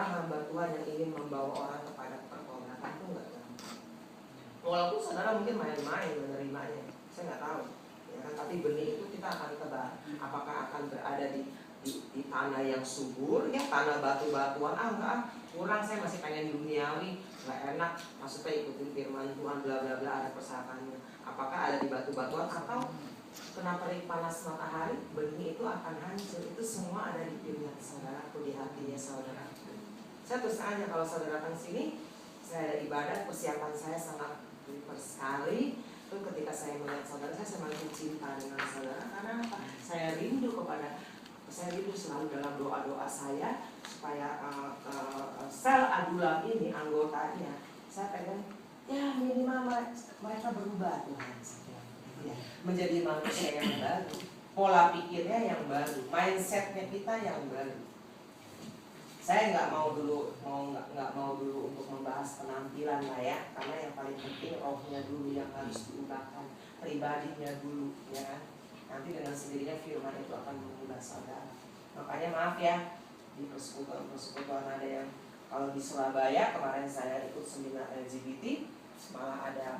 hamba Tuhan yang ingin membawa orang kepada pertobatan itu nggak gampang. Walaupun saudara mungkin main-main menerimanya, saya nggak tahu, ya kan? Tapi benih itu kita akan tebak. Apakah akan berada di tanah yang subur, ya tanah batu-batuan, enggak, kurang, saya masih pengen duniawi, nggak enak, maksudnya ikutin firman Tuhan, bla bla bla, ada persyaratannya. Apakah ada di batu-batuan atau kena terik panas matahari, benih itu akan hancur. Itu semua ada di firman saudara, atau di hatinya saudara. Saya terus aja kalau saudara datang sini, saya ada ibadah, persiapan saya sangat sekali. Itu ketika saya melihat saudara, saya semakin cinta dengan saudara. Karena apa? Saya rindu selalu dalam doa-doa saya supaya sel adulam ini, anggotanya, saya pengen ya minimal mereka berubah Tuhan, ya, menjadi manusia yang baru, pola pikirnya yang baru, mindsetnya kita yang baru. Saya nggak mau dulu untuk membahas penampilan lah ya, karena yang paling penting rohnya dulu yang harus diubahkan, pribadinya dulu, ya kan? Nanti dengan sendirinya firman itu akan mengubah saudara. Makanya maaf ya, di persekutuan ada yang, kalau di Surabaya kemarin saya ikut seminar LGBT, malah ada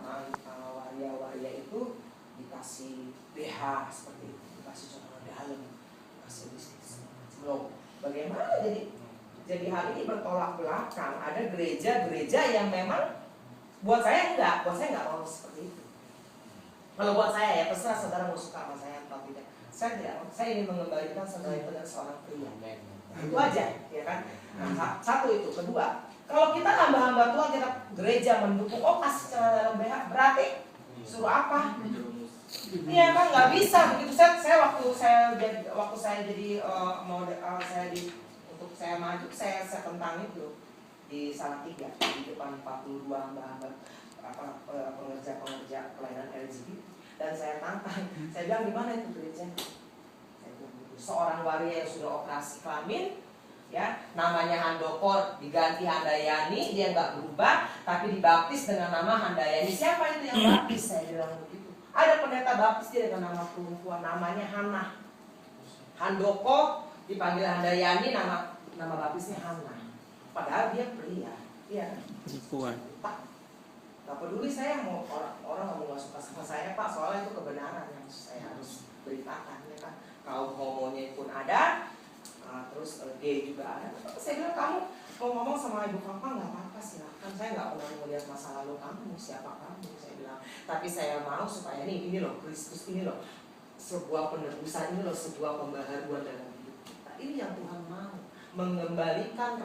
waria-waria itu dikasih BH seperti itu, dikasih celana dalam, kasih bisnis. Belum, bagaimana jadi hal ini bertolak belakang. Ada gereja-gereja yang memang buat saya enggak mau seperti itu. Kalau buat saya ya, terserah saudara mau suka sama saya atau tidak. Saya ingin mengembalikan saudara itu adalah seorang pria. Itu aja, ya kan? Nah, satu itu. Kedua, kalau kita hamba-hamba Tuhan, kita gereja mendukung, kasih celana dalam BH, berarti suruh apa? Iya kan, nggak bisa begitu. Waktu saya jadi untuk saya maju, saya tentang itu di Salatiga, di depan 42 hamba-hamba pengerja pelayanan LGBT, dan saya tantang, saya bilang di mana itu gereja? Saya bilang gitu. Seorang waria yang sudah operasi kelamin, ya, namanya Handoko diganti Handayani, dia nggak berubah, tapi dibaptis dengan nama Handayani. Siapa itu yang baptis? Saya bilang begitu. Ada pendeta baptis dia dengan nama perempuan, namanya Hana. Handoko dipanggil Handayani, nama baptisnya Hana. Padahal dia pria, ya. Perempuan. Gak peduli saya mau orang mau suka sama saya, Pak, soalnya itu kebenaran yang saya harus beritakan, ya kan. Kaum homonya pun ada, terus gay juga ada. Saya bilang, kamu mau ngomong sama ibu papa nggak apa-apa, silakan. Saya nggak pernah melihat masa lalu kamu, siapa kamu, saya bilang. Tapi saya mau supaya ini loh, Kristus ini loh, sebuah penebusan, ini loh sebuah pembaharuan dalam hidup kita. Ini yang Tuhan mau, mengembalikan